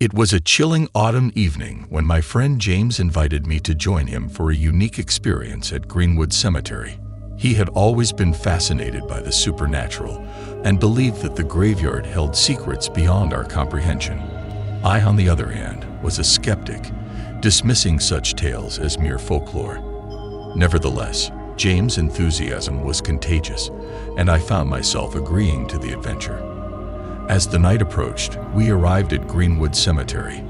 It was a chilling autumn evening when my friend James invited me to join him for a unique experience at Greenwood Cemetery. He had always been fascinated by the supernatural and believed that the graveyard held secrets beyond our comprehension. I, on the other hand, was a skeptic, dismissing such tales as mere folklore. Nevertheless, James' enthusiasm was contagious, and I found myself agreeing to the adventure. As the night approached, we arrived at Greenwood Cemetery.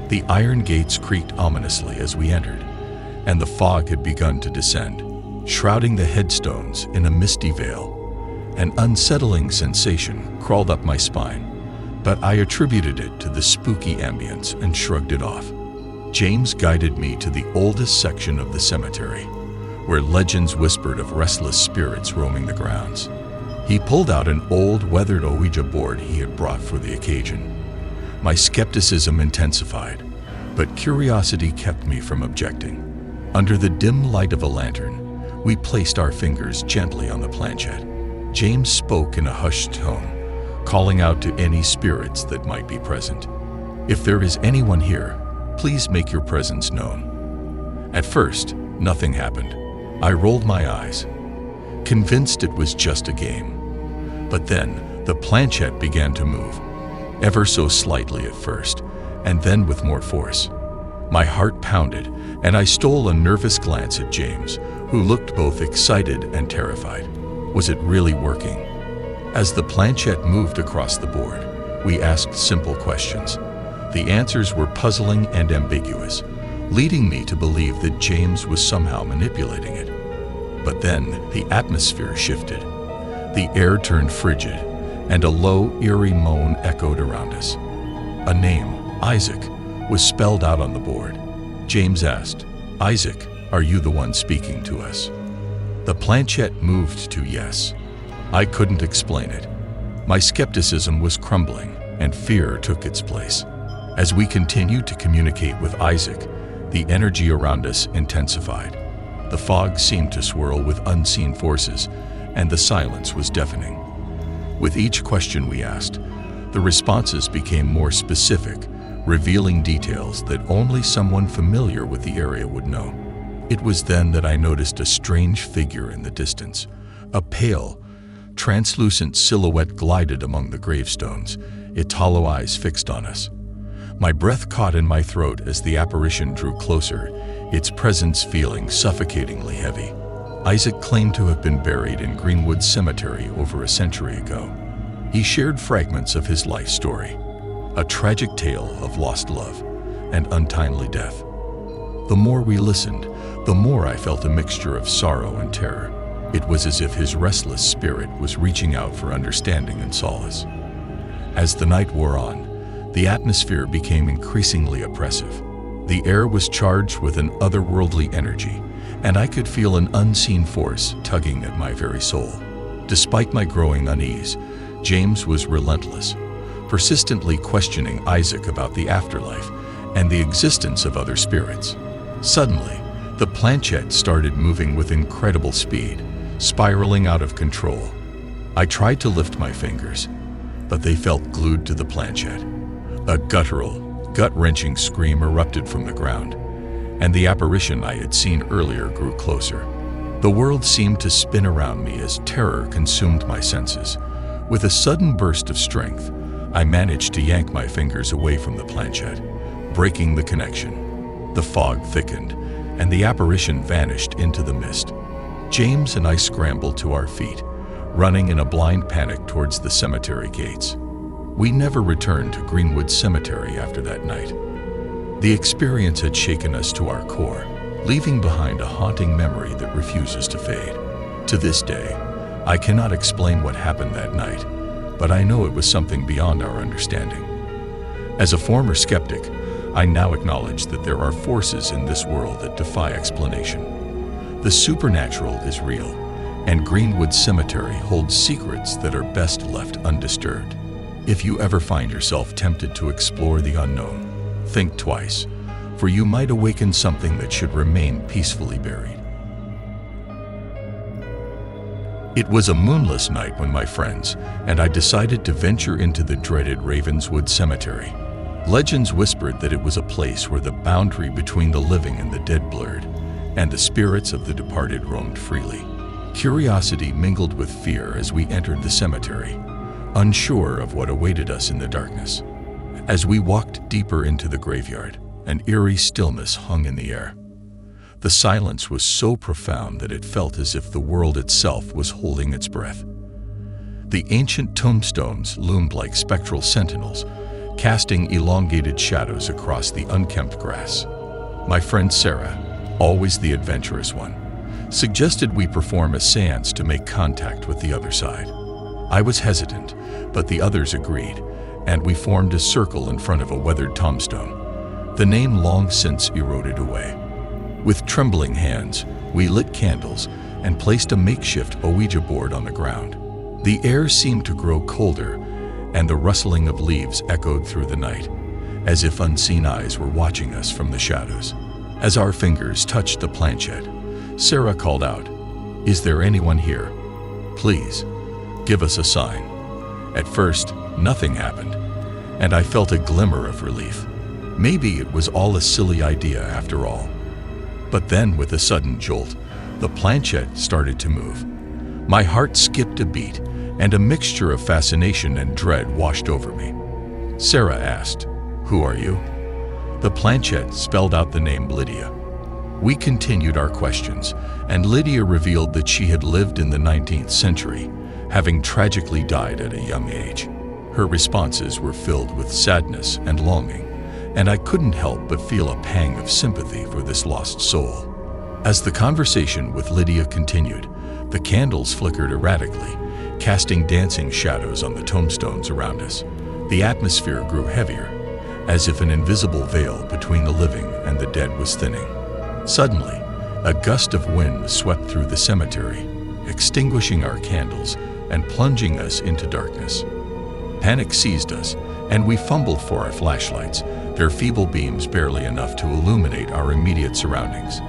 The iron gates creaked ominously as we entered, and the fog had begun to descend, shrouding the headstones in a misty veil. An unsettling sensation crawled up my spine, but I attributed it to the spooky ambience and shrugged it off. James guided me to the oldest section of the cemetery, where legends whispered of restless spirits roaming the grounds. He pulled out an old, weathered Ouija board he had brought for the occasion. My skepticism intensified, but curiosity kept me from objecting. Under the dim light of a lantern, we placed our fingers gently on the planchette. James spoke in a hushed tone, calling out to any spirits that might be present. "If there is anyone here, please make your presence known." At first, nothing happened. I rolled my eyes, convinced it was just a game. But then, the planchette began to move, ever so slightly at first, and then with more force. My heart pounded, and I stole a nervous glance at James, who looked both excited and terrified. Was it really working? As the planchette moved across the board, we asked simple questions. The answers were puzzling and ambiguous, leading me to believe that James was somehow manipulating it. But then, the atmosphere shifted. The air turned frigid, and a low, eerie moan echoed around us. A name, Isaac, was spelled out on the board. James asked, "Isaac, are you the one speaking to us?" The planchette moved to yes. I couldn't explain it. My skepticism was crumbling, and fear took its place. As we continued to communicate with Isaac, the energy around us intensified. The fog seemed to swirl with unseen forces, and the silence was deafening. With each question we asked, the responses became more specific, revealing details that only someone familiar with the area would know. It was then that I noticed a strange figure in the distance. A pale, translucent silhouette glided among the gravestones, its hollow eyes fixed on us. My breath caught in my throat as the apparition drew closer, its presence feeling suffocatingly heavy. Isaac claimed to have been buried in Greenwood Cemetery over a century ago. He shared fragments of his life story, a tragic tale of lost love and untimely death. The more we listened, the more I felt a mixture of sorrow and terror. It was as if his restless spirit was reaching out for understanding and solace. As the night wore on, the atmosphere became increasingly oppressive. The air was charged with an otherworldly energy, and I could feel an unseen force tugging at my very soul. Despite my growing unease, James was relentless, persistently questioning Isaac about the afterlife and the existence of other spirits. Suddenly, the planchette started moving with incredible speed, spiraling out of control. I tried to lift my fingers, but they felt glued to the planchette. A guttural, gut-wrenching scream erupted from the ground, and the apparition I had seen earlier grew closer. The world seemed to spin around me as terror consumed my senses. With a sudden burst of strength, I managed to yank my fingers away from the planchette, breaking the connection. The fog thickened, and the apparition vanished into the mist. James and I scrambled to our feet, running in a blind panic towards the cemetery gates. We never returned to Greenwood Cemetery after that night. The experience had shaken us to our core, leaving behind a haunting memory that refuses to fade. To this day, I cannot explain what happened that night, but I know it was something beyond our understanding. As a former skeptic, I now acknowledge that there are forces in this world that defy explanation. The supernatural is real, and Greenwood Cemetery holds secrets that are best left undisturbed. If you ever find yourself tempted to explore the unknown, think twice, for you might awaken something that should remain peacefully buried. It was a moonless night when my friends and I decided to venture into the dreaded Ravenswood Cemetery. Legends whispered that it was a place where the boundary between the living and the dead blurred, and the spirits of the departed roamed freely. Curiosity mingled with fear as we entered the cemetery, unsure of what awaited us in the darkness. As we walked deeper into the graveyard, an eerie stillness hung in the air. The silence was so profound that it felt as if the world itself was holding its breath. The ancient tombstones loomed like spectral sentinels, casting elongated shadows across the unkempt grass. My friend Sarah, always the adventurous one, suggested we perform a séance to make contact with the other side. I was hesitant, but the others agreed, and we formed a circle in front of a weathered tombstone, the name long since eroded away. With trembling hands, we lit candles and placed a makeshift Ouija board on the ground. The air seemed to grow colder, and the rustling of leaves echoed through the night, as if unseen eyes were watching us from the shadows. As our fingers touched the planchette, Sarah called out, "Is there anyone here? Please, give us a sign." At first, nothing happened, and I felt a glimmer of relief. Maybe it was all a silly idea after all. But then, with a sudden jolt, the planchette started to move. My heart skipped a beat, and a mixture of fascination and dread washed over me. Sarah asked, "Who are you?" The planchette spelled out the name Lydia. We continued our questions, and Lydia revealed that she had lived in the 19th century, having tragically died at a young age. Her responses were filled with sadness and longing, and I couldn't help but feel a pang of sympathy for this lost soul. As the conversation with Lydia continued, the candles flickered erratically, casting dancing shadows on the tombstones around us. The atmosphere grew heavier, as if an invisible veil between the living and the dead was thinning. Suddenly, a gust of wind swept through the cemetery, extinguishing our candles and plunging us into darkness. Panic seized us, and we fumbled for our flashlights, their feeble beams barely enough to illuminate our immediate surroundings.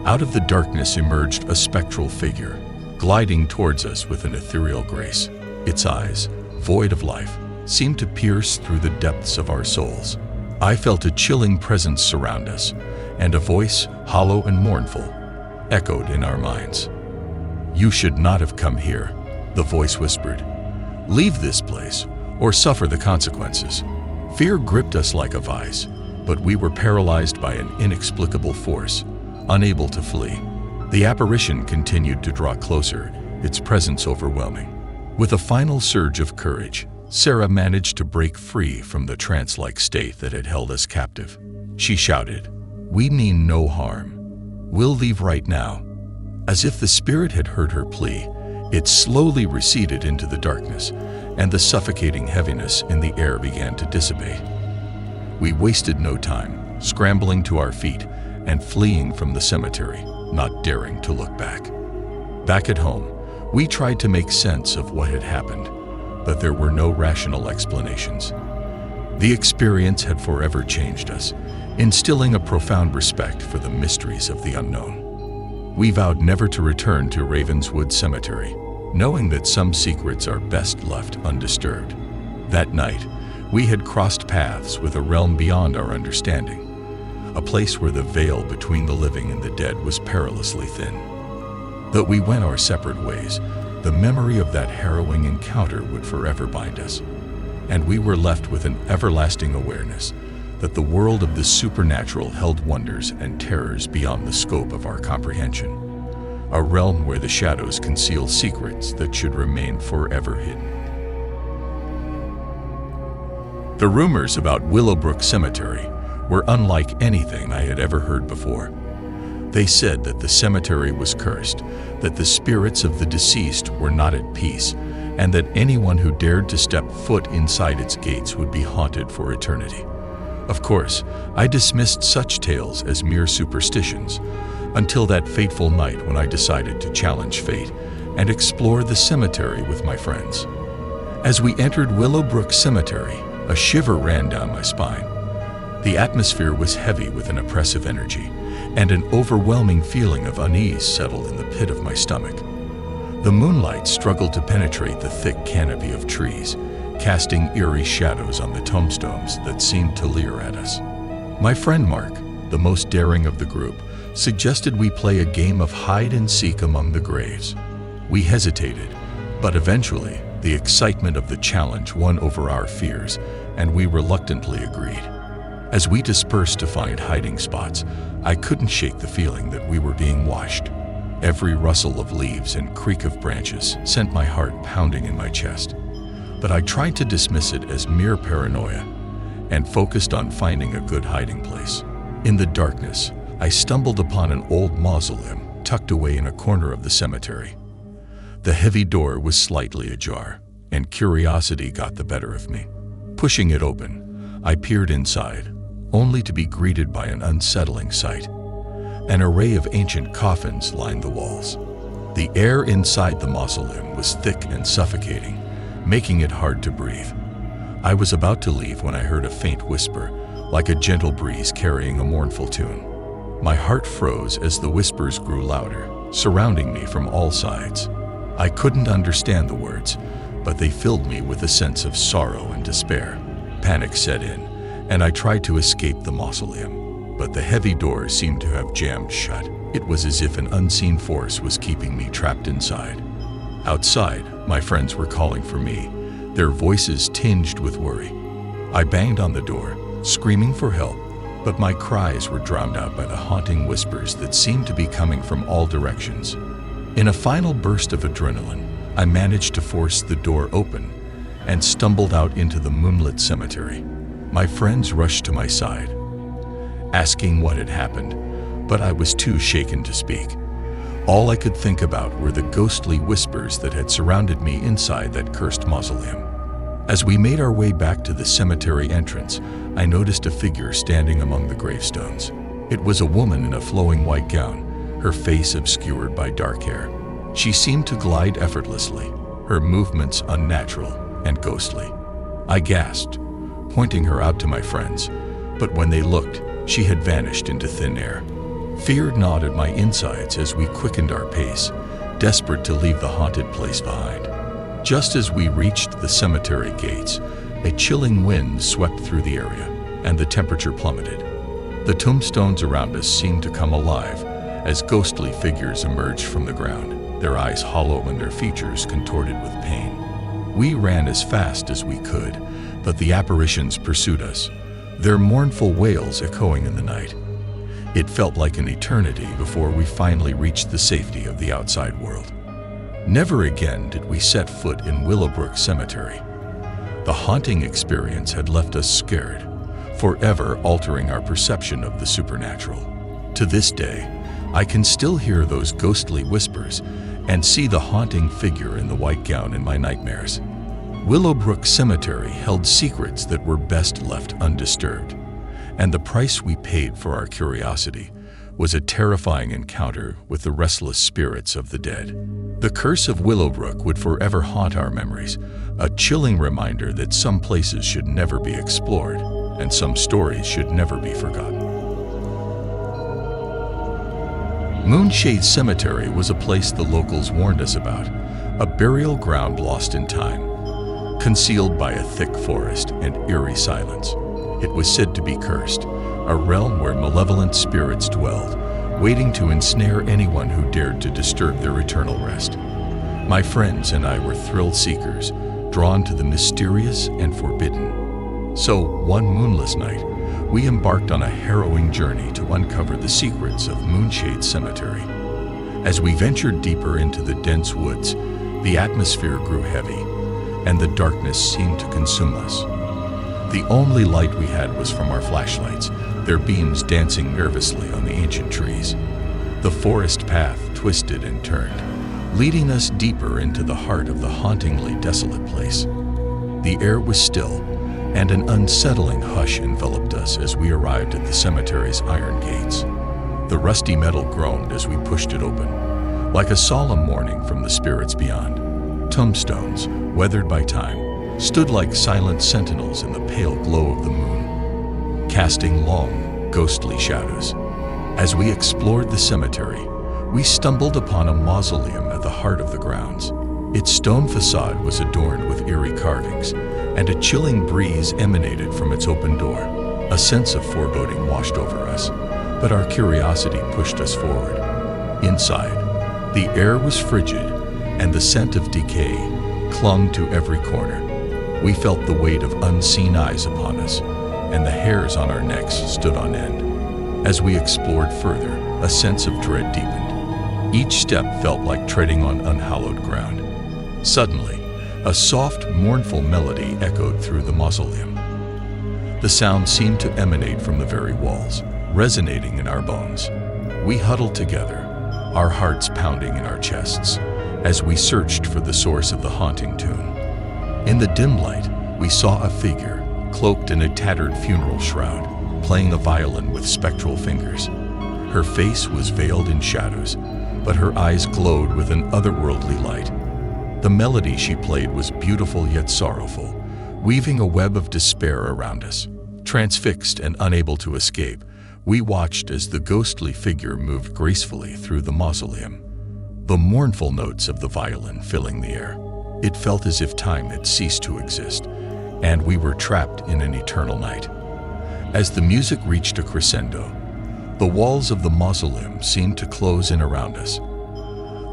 Out of the darkness emerged a spectral figure, gliding towards us with an ethereal grace. Its eyes, void of life, seemed to pierce through the depths of our souls. I felt a chilling presence surround us, and a voice, hollow and mournful, echoed in our minds. "You should not have come here," the voice whispered. "Leave this place, or suffer the consequences." Fear gripped us like a vice, but we were paralyzed by an inexplicable force, unable to flee. The apparition continued to draw closer, its presence overwhelming. With a final surge of courage, Sarah managed to break free from the trance-like state that had held us captive. She shouted, "We mean no harm. We'll leave right now." As if the spirit had heard her plea, it slowly receded into the darkness, and the suffocating heaviness in the air began to dissipate. We wasted no time, scrambling to our feet and fleeing from the cemetery, not daring to look back. Back at home, we tried to make sense of what had happened, but there were no rational explanations. The experience had forever changed us, instilling a profound respect for the mysteries of the unknown. We vowed never to return to Ravenswood Cemetery, knowing that some secrets are best left undisturbed. That night, we had crossed paths with a realm beyond our understanding, a place where the veil between the living and the dead was perilously thin. Though we went our separate ways, the memory of that harrowing encounter would forever bind us, and we were left with an everlasting awareness that the world of the supernatural held wonders and terrors beyond the scope of our comprehension, a realm where the shadows conceal secrets that should remain forever hidden. The rumors about Willowbrook Cemetery were unlike anything I had ever heard before. They said that the cemetery was cursed, that the spirits of the deceased were not at peace, and that anyone who dared to step foot inside its gates would be haunted for eternity. Of course, I dismissed such tales as mere superstitions, until that fateful night when I decided to challenge fate and explore the cemetery with my friends. As we entered Willowbrook Cemetery, a shiver ran down my spine. The atmosphere was heavy with an oppressive energy, and an overwhelming feeling of unease settled in the pit of my stomach. The moonlight struggled to penetrate the thick canopy of trees, casting eerie shadows on the tombstones that seemed to leer at us. My friend Mark, the most daring of the group, suggested we play a game of hide and seek among the graves. We hesitated, but eventually the excitement of the challenge won over our fears, and we reluctantly agreed. As we dispersed to find hiding spots, I couldn't shake the feeling that we were being watched. Every rustle of leaves and creak of branches sent my heart pounding in my chest. But I tried to dismiss it as mere paranoia and focused on finding a good hiding place. In the darkness, I stumbled upon an old mausoleum tucked away in a corner of the cemetery. The heavy door was slightly ajar, and curiosity got the better of me. Pushing it open, I peered inside, only to be greeted by an unsettling sight. An array of ancient coffins lined the walls. The air inside the mausoleum was thick and suffocating, making it hard to breathe. I was about to leave when I heard a faint whisper, like a gentle breeze carrying a mournful tune. My heart froze as the whispers grew louder, surrounding me from all sides. I couldn't understand the words, but they filled me with a sense of sorrow and despair. Panic set in, and I tried to escape the mausoleum, but the heavy doors seemed to have jammed shut. It was as if an unseen force was keeping me trapped inside. Outside, my friends were calling for me, their voices tinged with worry. I banged on the door, screaming for help, but my cries were drowned out by the haunting whispers that seemed to be coming from all directions. In a final burst of adrenaline, I managed to force the door open and stumbled out into the moonlit cemetery. My friends rushed to my side, asking what had happened, but I was too shaken to speak. All I could think about were the ghostly whispers that had surrounded me inside that cursed mausoleum. As we made our way back to the cemetery entrance, I noticed a figure standing among the gravestones. It was a woman in a flowing white gown, her face obscured by dark hair. She seemed to glide effortlessly, her movements unnatural and ghostly. I gasped, pointing her out to my friends, but when they looked, she had vanished into thin air. Fear gnawed at my insides as we quickened our pace, desperate to leave the haunted place behind. Just as we reached the cemetery gates, a chilling wind swept through the area, and the temperature plummeted. The tombstones around us seemed to come alive as ghostly figures emerged from the ground, their eyes hollow and their features contorted with pain. We ran as fast as we could, but the apparitions pursued us, their mournful wails echoing in the night. It felt like an eternity before we finally reached the safety of the outside world. Never again did we set foot in Willowbrook Cemetery. The haunting experience had left us scared, forever altering our perception of the supernatural. To this day, I can still hear those ghostly whispers and see the haunting figure in the white gown in my nightmares. Willowbrook Cemetery held secrets that were best left undisturbed, and the price we paid for our curiosity was a terrifying encounter with the restless spirits of the dead. The curse of Willowbrook would forever haunt our memories, a chilling reminder that some places should never be explored and some stories should never be forgotten. Moonshade Cemetery was a place the locals warned us about, a burial ground lost in time, concealed by a thick forest and eerie silence. It was said to be cursed, a realm where malevolent spirits dwelled, waiting to ensnare anyone who dared to disturb their eternal rest. My friends and I were thrill seekers, drawn to the mysterious and forbidden. So, one moonless night, we embarked on a harrowing journey to uncover the secrets of Moonshade Cemetery. As we ventured deeper into the dense woods, the atmosphere grew heavy, and the darkness seemed to consume us. The only light we had was from our flashlights, their beams dancing nervously on the ancient trees. The forest path twisted and turned, leading us deeper into the heart of the hauntingly desolate place. The air was still, and an unsettling hush enveloped us as we arrived at the cemetery's iron gates. The rusty metal groaned as we pushed it open, like a solemn warning from the spirits beyond. Tombstones, weathered by time, stood like silent sentinels in the pale glow of the moon, casting long, ghostly shadows. As we explored the cemetery, we stumbled upon a mausoleum at the heart of the grounds. Its stone facade was adorned with eerie carvings, and a chilling breeze emanated from its open door. A sense of foreboding washed over us, but our curiosity pushed us forward. Inside, the air was frigid, and the scent of decay clung to every corner. We felt the weight of unseen eyes upon us, and the hairs on our necks stood on end. As we explored further, a sense of dread deepened. Each step felt like treading on unhallowed ground. Suddenly, a soft, mournful melody echoed through the mausoleum. The sound seemed to emanate from the very walls, resonating in our bones. We huddled together, our hearts pounding in our chests, as we searched for the source of the haunting tune. In the dim light, we saw a figure, cloaked in a tattered funeral shroud, playing a violin with spectral fingers. Her face was veiled in shadows, but her eyes glowed with an otherworldly light. The melody she played was beautiful yet sorrowful, weaving a web of despair around us. Transfixed and unable to escape, we watched as the ghostly figure moved gracefully through the mausoleum, the mournful notes of the violin filling the air. It felt as if time had ceased to exist, and we were trapped in an eternal night. As the music reached a crescendo, the walls of the mausoleum seemed to close in around us.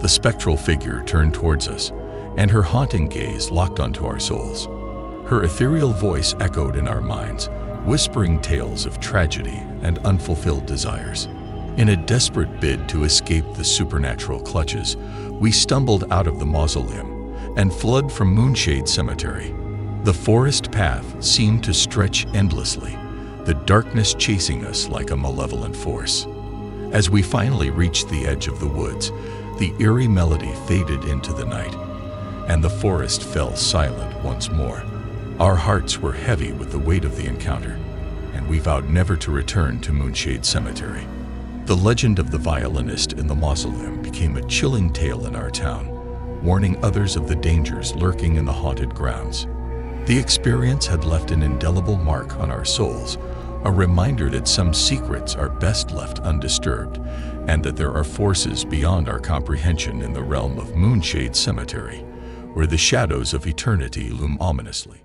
The spectral figure turned towards us, and her haunting gaze locked onto our souls. Her ethereal voice echoed in our minds, whispering tales of tragedy and unfulfilled desires. In a desperate bid to escape the supernatural clutches, we stumbled out of the mausoleum and fled from Moonshade Cemetery. The forest path seemed to stretch endlessly, the darkness chasing us like a malevolent force. As we finally reached the edge of the woods, the eerie melody faded into the night, and the forest fell silent once more. Our hearts were heavy with the weight of the encounter, and we vowed never to return to Moonshade Cemetery. The legend of the violinist in the mausoleum became a chilling tale in our town, warning others of the dangers lurking in the haunted grounds. The experience had left an indelible mark on our souls, a reminder that some secrets are best left undisturbed, and that there are forces beyond our comprehension in the realm of Moonshade Cemetery, where the shadows of eternity loom ominously.